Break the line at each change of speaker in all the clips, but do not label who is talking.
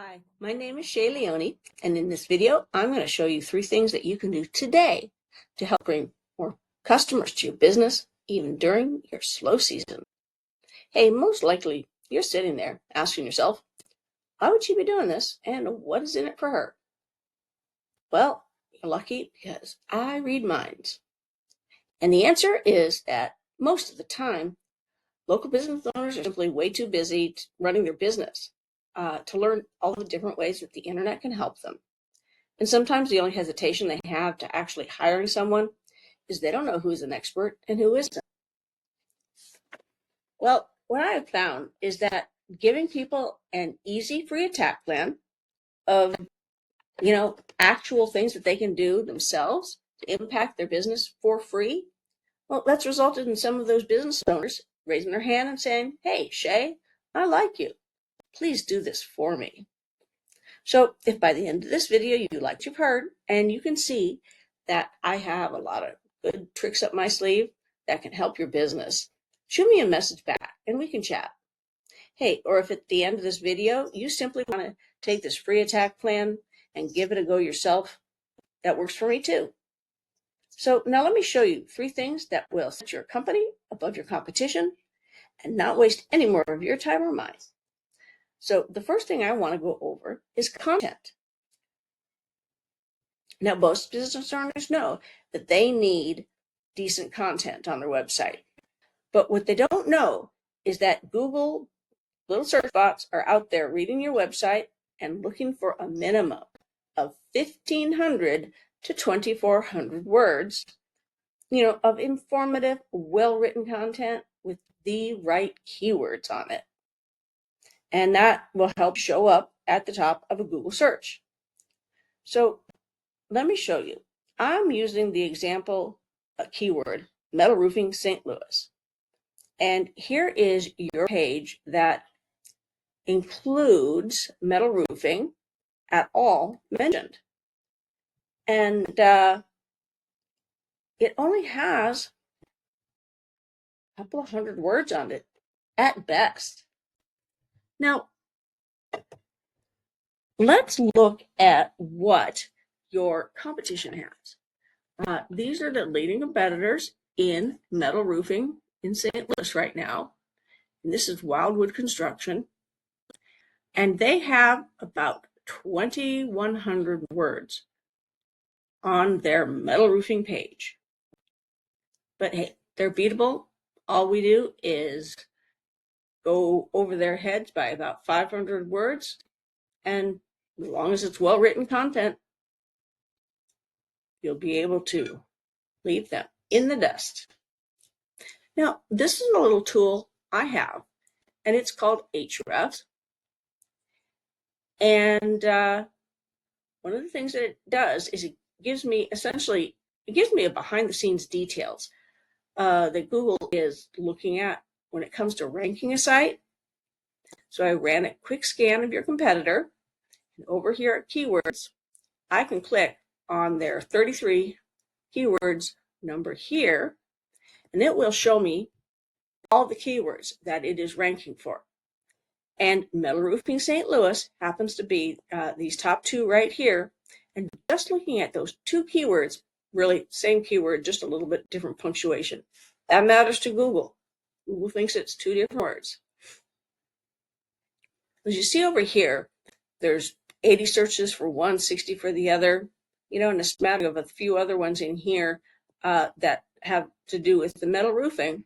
Hi, my name is Shay, and in this video, I'm going to show you 3 things that you can do today to help bring more customers to your business, even during your slow season. Hey, most likely you're sitting there asking yourself, why would she be doing this, and what is in it for her? Well, you're lucky because I read minds. And the answer is that most of the time, local business owners are simply way too busy running their business to learn all the different ways that the internet can help them. And sometimes the only hesitation they have to actually hiring someone is they don't know who's an expert and who isn't. Well, what I have found is that giving people an easy free attack plan of, actual things that they can do themselves to impact their business for free, well, that's resulted in some of those business owners raising their hand and saying, hey, Shay, I like you. Please do this for me. So if by the end of this video you like what you've heard and you can see that I have a lot of good tricks up my sleeve that can help your business, shoot me a message back and we can chat. Hey, or if at the end of this video you simply want to take this free attack plan and give it a go yourself, that works for me too. So now let me show you 3 things that will set your company above your competition and not waste any more of your time or mine. So the first thing I want to go over is content. Now, most business owners know that they need decent content on their website. But what they don't know is that Google little search bots are out there reading your website and looking for a minimum of 1,500 to 2,400 words, of informative, well-written content with the right keywords on it. And that will help show up at the top of a Google search. So let me show you. I'm using the example keyword, metal roofing St. Louis. And here is your page that includes metal roofing at all mentioned. And it only has a couple of hundred words on it at best. Now, let's look at what your competition has. These are the leading competitors in metal roofing in St. Louis right now. And this is Wildwood Construction. And they have about 2,100 words on their metal roofing page. But hey, they're beatable. All we do is go over their heads by about 500 words. And as long as it's well-written content, you'll be able to leave them in the dust. Now, this is a little tool I have, and it's called Ahrefs. And one of the things that it does is it gives me a behind-the-scenes details that Google is looking at when it comes to ranking a site. So I ran a quick scan of your competitor, and over here at keywords, I can click on their 33 keywords number here, and it will show me all the keywords that it is ranking for. And metal roofing St. Louis happens to be these top 2 right here. And just looking at those 2 keywords, really same keyword, just a little bit different punctuation. That matters to Google. Google thinks it's 2 different words. As you see over here, there's 80 searches for one, 60 for the other, and a smattering of a few other ones in here that have to do with the metal roofing.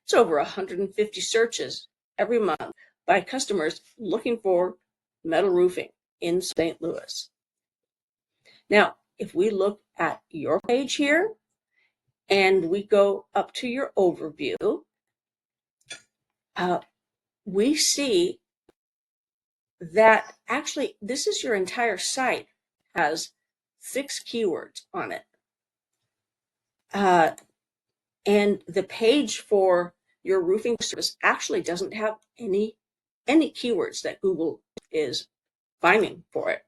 It's over 150 searches every month by customers looking for metal roofing in St. Louis. Now, if we look at your page here and we go up to your overview, we see that actually this is your entire site has 6 keywords on it. And the page for your roofing service actually doesn't have any keywords that Google is finding for it.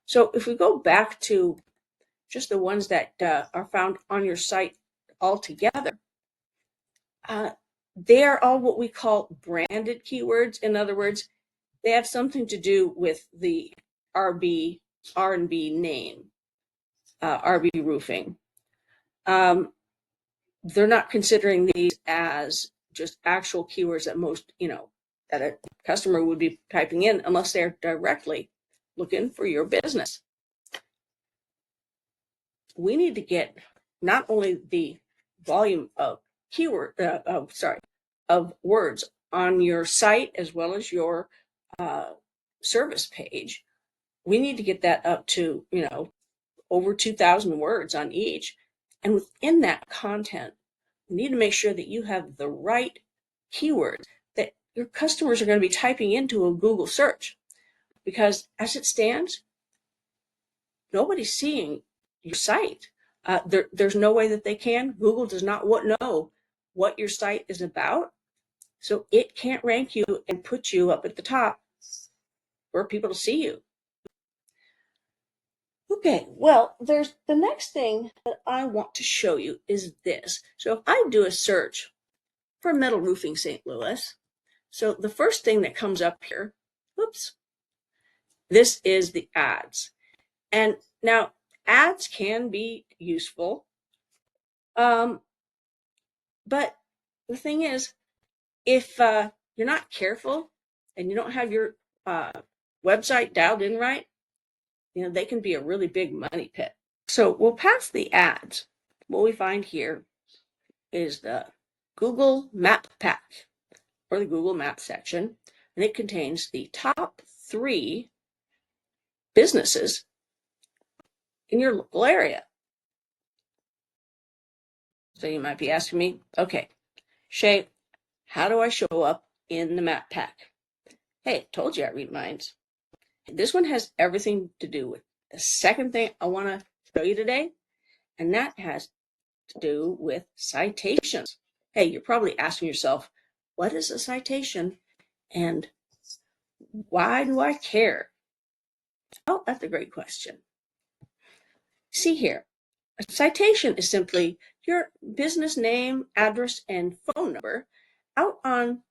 So if we go back to just the ones that are found on your site altogether, they are all what we call branded keywords. In other words, they have something to do with the R&B name, RB Roofing. They're not considering these as just actual keywords that that a customer would be typing in unless they're directly looking for your business. We need to get not only the volume of of words on your site as well as your service page. We need to get that up to, over 2,000 words on each. And within that content, you need to make sure that you have the right keywords that your customers are going to be typing into a Google search. Because as it stands, nobody's seeing your site. There's no way that they can. Google does not know what your site is about. So it can't rank you and put you up at the top for people to see you. Okay, well, there's the next thing that I want to show you is this. So if I do a search for metal roofing St. Louis, so the first thing that comes up here, this is the ads. And now ads can be useful, but the thing is, if you're not careful and you don't have your website dialed in right, they can be a really big money pit. So we'll pass the ads. What we find here is the Google Map Pack, or the Google Maps section, and it contains the top 3 businesses in your local area. So you might be asking me, okay, Shay, how do I show up in the Map Pack? Hey, told you I read minds. This one has everything to do with the second thing I want to show you today, and that has to do with citations. Hey, you're probably asking yourself, what is a citation and why do I care? Oh, that's a great question. See here, a citation is simply your business name, address, and phone number out on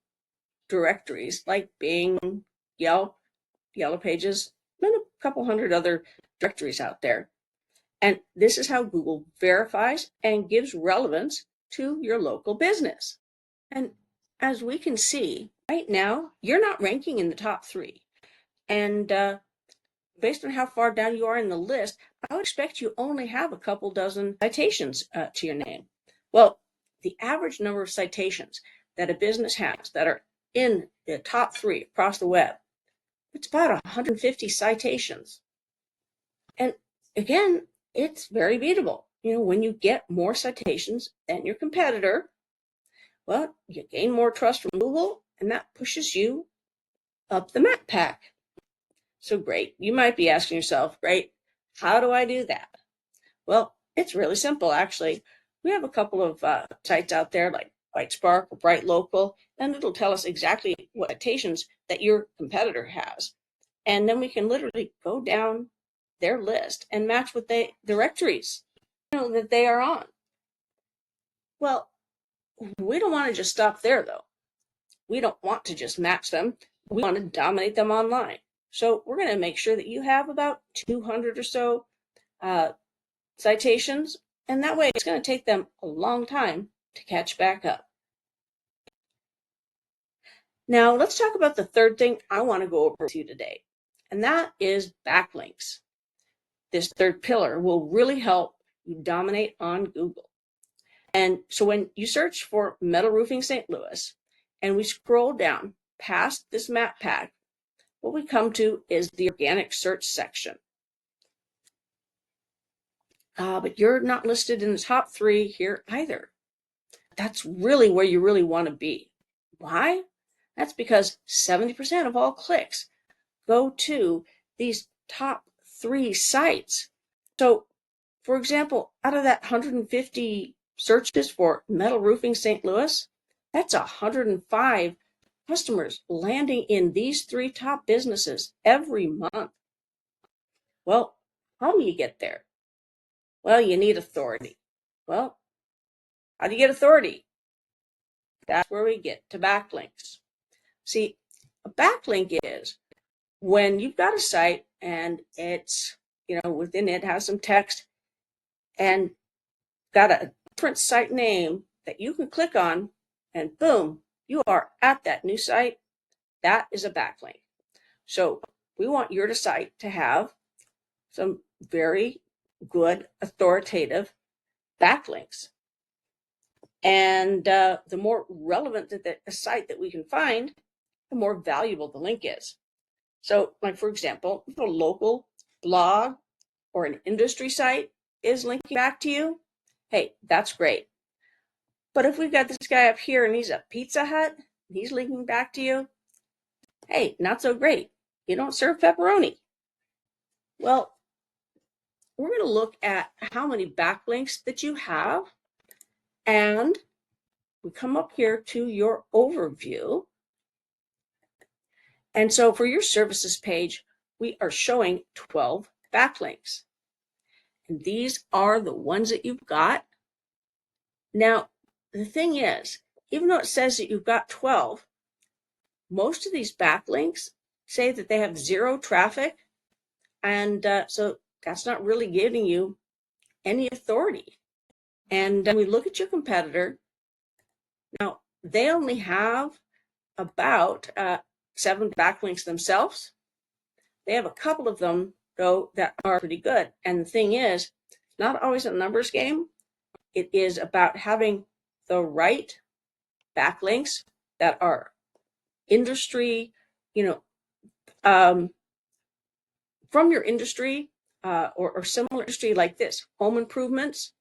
directories like Bing, Yelp, Yellow Pages, and a couple hundred other directories out there. And this is how Google verifies and gives relevance to your local business. And as we can see, right now, you're not ranking in the top 3. And based on how far down you are in the list, I would expect you only have a couple dozen citations to your name. Well, the average number of citations that a business has that are in the top 3 across the web, it's about 150 citations. And again, it's very beatable. When you get more citations than your competitor, well, you gain more trust from Google, and that pushes you up the Map Pack. So great. You might be asking yourself, great, how do I do that? Well, it's really simple, actually. We have a couple of sites out there like ByteSpark or Bright Local, and it'll tell us exactly what citations that your competitor has. And then we can literally go down their list and match with the directories that they are on. Well, we don't want to just stop there, though. We don't want to just match them. We want to dominate them online. So we're going to make sure that you have about 200 or so citations, and that way it's going to take them a long time to catch back up. Now let's talk about the third thing I want to go over with you today, and that is backlinks. This third pillar will really help you dominate on Google. And so when you search for metal roofing St. Louis, and we scroll down past this Map Pack, what we come to is the organic search section. But you're not listed in the top 3 here either. That's really where you really want to be. Why? That's because 70% of all clicks go to these top 3 sites. So, for example, out of that 150 searches for metal roofing St. Louis, that's 105 customers landing in these 3 top businesses every month. Well, how do you get there? Well, you need authority. Well, how do you get authority? That's where we get to backlinks. See, a backlink is when you've got a site and it's, within it has some text and got a different site name that you can click on, and boom, you are at that new site, that is a backlink. So we want your site to have some very good authoritative backlinks. And the more relevant that the site that we can find, the more valuable the link is. So, like, for example, if a local blog or an industry site is linking back to you, hey, that's great. But if we've got this guy up here and he's a Pizza Hut, and he's linking back to you, hey, not so great. You don't serve pepperoni. Well, we're going to look at how many backlinks that you have, and we come up here to your overview. And so for your services page, we are showing 12 backlinks. And these are the ones that you've got. Now, the thing is, even though it says that you've got 12, most of these backlinks say that they have 0 traffic. And so that's not really giving you any authority. And we look at your competitor. Now, they only have about 7 backlinks themselves. They have a couple of them, though, that are pretty good. And the thing is, it's not always a numbers game. It is about having the right backlinks that are industry, from your industry or similar industry like this, home improvements.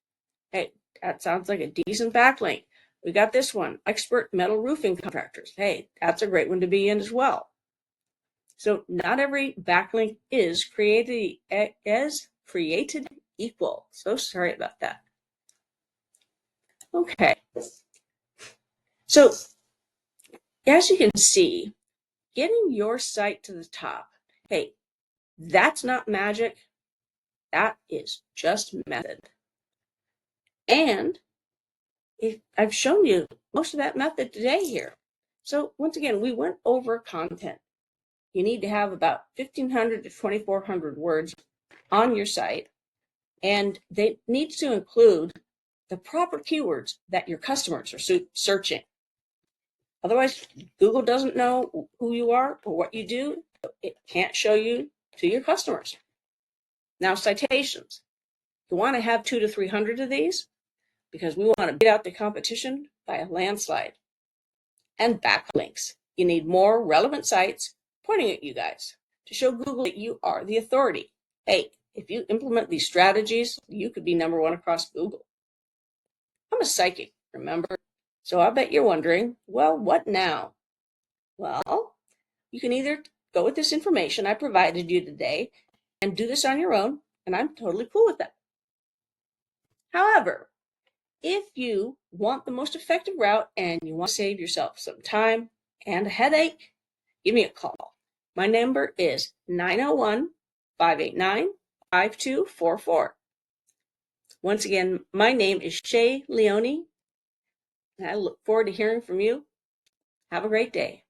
Hey, that sounds like a decent backlink. We got this one, expert metal roofing contractors. Hey, that's a great one to be in as well. So not every backlink is created equal. So sorry about that. Okay. So as you can see, getting your site to the top, hey, that's not magic. That is just method. And I've shown you most of that method today here. So once again, we went over content. You need to have about 1,500 to 2,400 words on your site, and they need to include the proper keywords that your customers are searching. Otherwise, Google doesn't know who you are or what you do. It can't show you to your customers. Now, citations. You want to have 200 to 300 of these because we want to beat out the competition by a landslide. And backlinks. You need more relevant sites pointing at you guys to show Google that you are the authority. Hey, if you implement these strategies, you could be #1 across Google. I'm a psychic, remember? So I bet you're wondering, well, what now? Well, you can either go with this information I provided you today and do this on your own, and I'm totally cool with that. However, if you want the most effective route and you want to save yourself some time and a headache, give me a call. My number is 901-589-5244. Once again, my name is Shay Leone, and I look forward to hearing from you. Have a great day.